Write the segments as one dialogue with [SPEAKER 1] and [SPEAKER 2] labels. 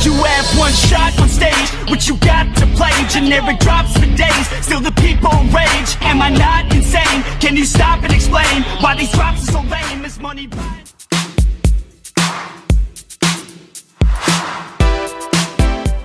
[SPEAKER 1] You have one shot on stage, what you got to play? Generic drops for days, still the people rage. Am I not insane? Can you stop and explain why these drops are so lame? Is money blind?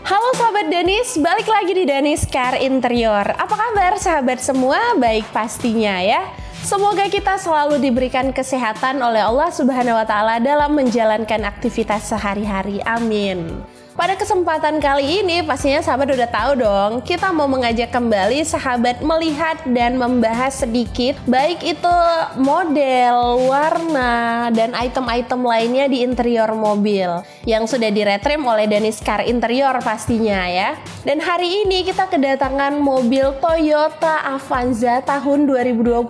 [SPEAKER 2] Halo sahabat Danis, balik lagi di Danis Car Interior. Apa kabar sahabat semua? Baik pastinya ya. Semoga kita selalu diberikan kesehatan oleh Allah Subhanahu wa Ta'ala dalam menjalankan aktivitas sehari-hari. Amin. Pada kesempatan kali ini pastinya sahabat udah tahu dong, kita mau mengajak kembali sahabat melihat dan membahas sedikit baik itu model, warna, dan item-item lainnya di interior mobil yang sudah diretrim oleh Danis Car Interior pastinya ya. Dan hari ini kita kedatangan mobil Toyota Avanza tahun 2020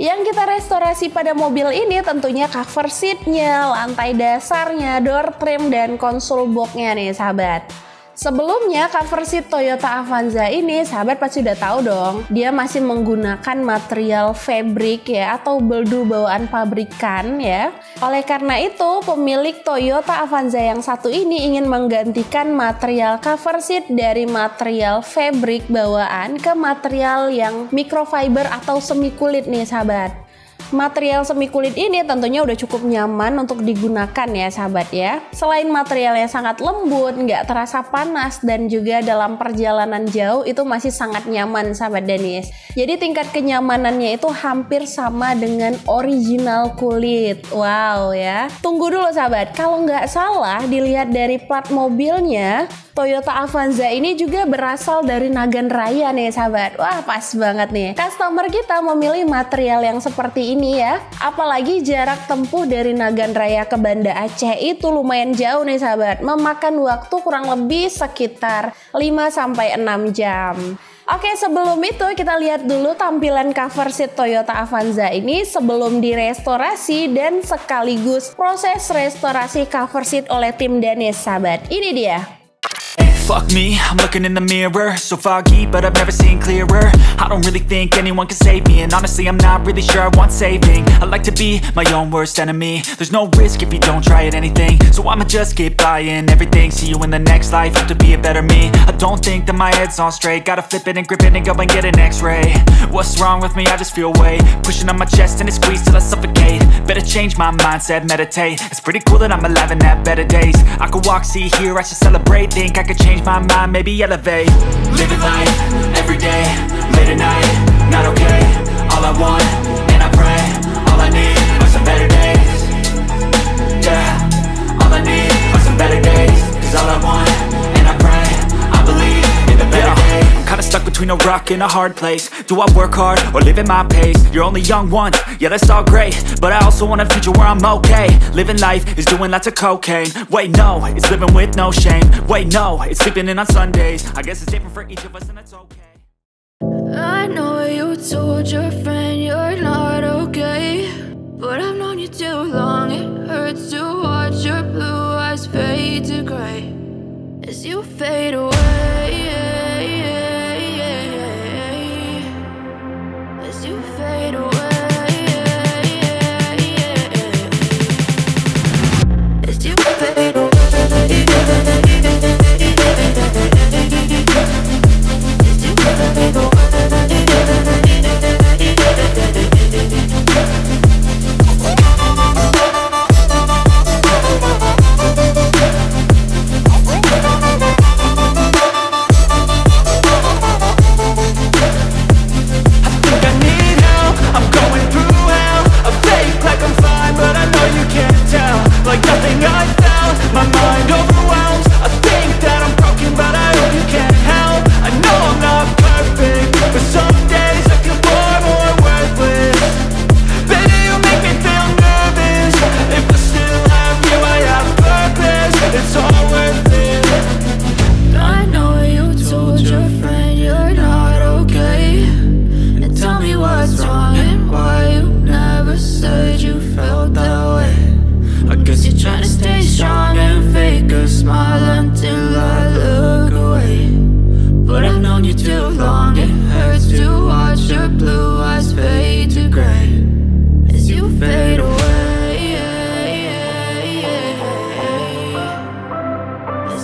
[SPEAKER 2] yang kita restorasi. Pada mobil ini tentunya cover seatnya, lantai dasarnya, door trim, dan konsol boxnya nih sahabat. Sebelumnya cover seat Toyota Avanza ini sahabat pasti udah tahu dong, dia masih menggunakan material fabric ya, atau beldu bawaan pabrikan ya. Oleh karena itu pemilik Toyota Avanza yang satu ini ingin menggantikan material cover seat dari material fabric bawaan ke material yang microfiber atau semi kulit nih sahabat. Material semi kulit ini tentunya udah cukup nyaman untuk digunakan ya sahabat ya. Selain materialnya sangat lembut, nggak terasa panas, dan juga dalam perjalanan jauh itu masih sangat nyaman sahabat Danis. Jadi tingkat kenyamanannya itu hampir sama dengan original kulit. Wow ya. Tunggu dulu sahabat, kalau nggak salah dilihat dari plat mobilnya, Toyota Avanza ini juga berasal dari Nagan Raya nih sahabat. Wah pas banget nih. Customer kita memilih material yang seperti ini ya. Apalagi jarak tempuh dari Nagan Raya ke Banda Aceh itu lumayan jauh nih sahabat. Memakan waktu kurang lebih sekitar 5-6 jam. Oke, sebelum itu kita lihat dulu tampilan cover seat Toyota Avanza ini sebelum direstorasi dan sekaligus proses restorasi cover seat oleh tim Danis sahabat. Ini dia.
[SPEAKER 1] Fuck me, I'm looking in the mirror, so foggy, but I've never seen clearer. I don't really think anyone can save me, and honestly I'm not really sure I want saving. I like to be my own worst enemy. There's no risk if you don't try at anything, so I'ma just keep buying everything. See you in the next life, have to be a better me. I don't think that my head's on straight, gotta flip it and grip it and go and get an x-ray. What's wrong with me? I just feel weight pushing on my chest and it squeezes till I suffocate. Better change my mindset, meditate. It's pretty cool that I'm alive and have better days. I could walk, see, hear, I should celebrate. Think I could change my mind, maybe elevate. Living life, every day, late at night, not okay. All I want, and I pray, all I need are some better days. Yeah, all I need are some better days. Cause all I want, and I pray, I believe in the better days. I'm kinda stuck between a rock and a hard place. Do I work hard, or live at my pace? You're only young once, yeah that's all great, but I also want a future where I'm okay. Living life is doing lots of cocaine. Wait no, it's living with no shame. Wait no, it's sleeping in on Sundays. I guess it's different for each of us and that's okay.
[SPEAKER 3] I know you told your friend you're not okay, but I've known you too long. It hurts to watch your blue eyes fade to gray as you fade away. As you fade away. As you fade away.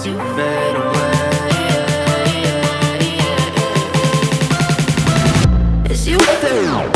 [SPEAKER 1] to fade away. As you fade.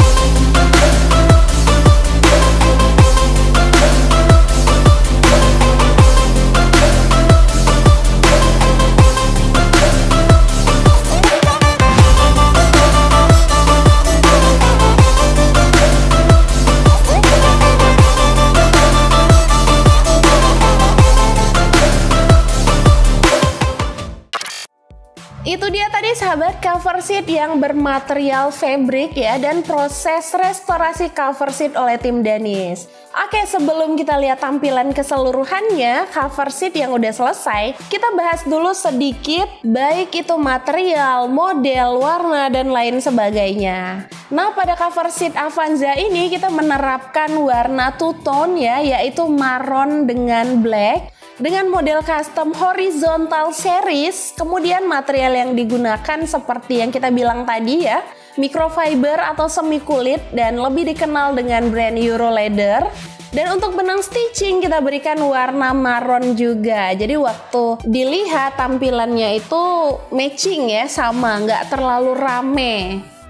[SPEAKER 2] Itu dia tadi sahabat cover sheet yang bermaterial fabric ya, dan proses restorasi cover sheet oleh tim Danis. Oke, sebelum kita lihat tampilan keseluruhannya cover sheet yang udah selesai, kita bahas dulu sedikit baik itu material, model, warna, dan lain sebagainya. Nah, pada cover sheet Avanza ini kita menerapkan warna two tone ya, yaitu marron dengan black, dengan model custom horizontal series. Kemudian material yang digunakan seperti yang kita bilang tadi ya, microfiber atau semi kulit, dan lebih dikenal dengan brand Euro Leather. Dan untuk benang stitching kita berikan warna marron juga. Jadi waktu dilihat tampilannya itu matching ya, sama, nggak terlalu rame.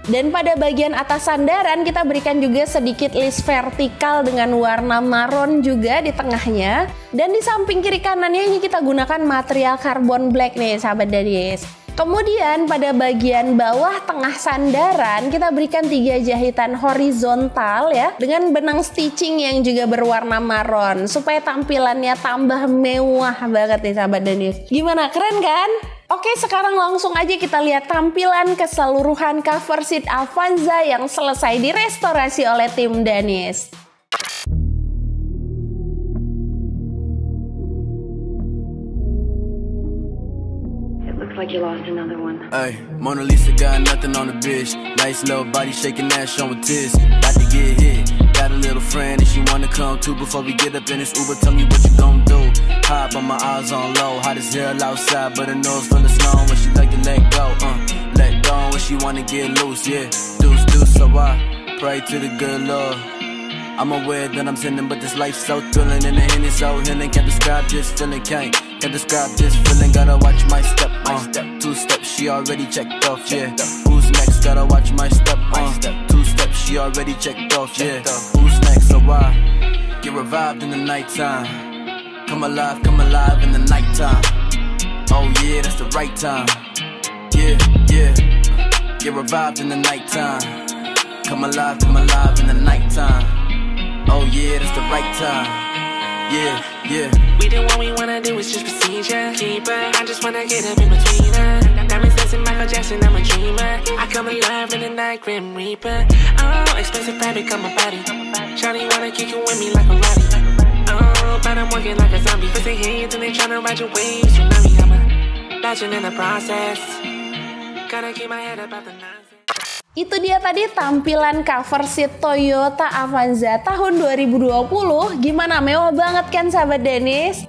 [SPEAKER 2] Dan pada bagian atas sandaran kita berikan juga sedikit list vertikal dengan warna marron juga di tengahnya. Dan di samping kiri kanannya ini kita gunakan material carbon black nih sahabat Danis. Kemudian pada bagian bawah tengah sandaran kita berikan 3 jahitan horizontal ya, dengan benang stitching yang juga berwarna marron supaya tampilannya tambah mewah banget nih sahabat Danis. Gimana, keren kan? Oke, sekarang langsung aja kita lihat tampilan keseluruhan cover sheet Avanza yang selesai direstorasi oleh tim Danis.
[SPEAKER 4] Like you lost another one.
[SPEAKER 5] Hey, Mona Lisa got nothing on the bitch. Nice little body shaking ass showing tits. About to get hit. Got a little friend and she wanna come too. Before we get up in this Uber, tell me what you gon' do. High but my eyes on low. Hot as hell outside, but her nose full of snow. When she like to let go, let go when she wanna get loose. Yeah, deuce, so I pray to the good Lord. I'm aware that I'm sinning, but this life's so thrilling, and the end is so healing. Can't describe this feeling, can't describe this feeling. Gotta watch my step, 2 steps, she already checked off, yeah. Who's next? Gotta watch my step, 2 steps, she already checked off, yeah. Who's next? So I get revived in the nighttime. Come alive in the nighttime. Oh yeah, that's the right time. Yeah, get revived in the nighttime. Come alive in the nighttime. Oh yeah, that's the right time. Yeah.
[SPEAKER 6] We do what we wanna do, it's just procedure. Keeper, I just wanna get up in between her. Diamonds dancing Michael Jackson, I'm a dreamer. I come alive in the night, Grim Reaper. Oh, expensive fabric on my body. Shawty wanna kick it with me like a Roddy. Oh, but I'm working like a zombie. First they hate, then they tryna ride your waves. Tsunami, I'm a legend in the process. Gotta keep my head about the nonsense.
[SPEAKER 2] Itu dia tadi tampilan cover sheet Toyota Avanza tahun 2020. Gimana, mewah banget kan sahabat Danis?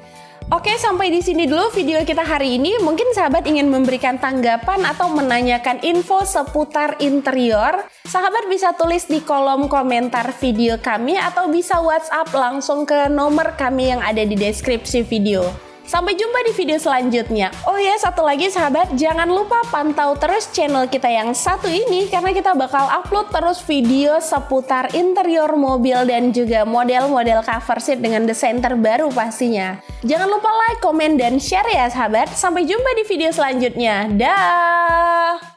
[SPEAKER 2] Oke, sampai di sini dulu video kita hari ini. Mungkin sahabat ingin memberikan tanggapan atau menanyakan info seputar interior, sahabat bisa tulis di kolom komentar video kami atau bisa WhatsApp langsung ke nomor kami yang ada di deskripsi video. Sampai jumpa di video selanjutnya. Oh ya, satu lagi sahabat, jangan lupa pantau terus channel kita yang satu ini karena kita bakal upload terus video seputar interior mobil dan juga model-model cover sheet dengan desain terbaru pastinya. Jangan lupa like, komen, dan share ya sahabat. Sampai jumpa di video selanjutnya. Dah.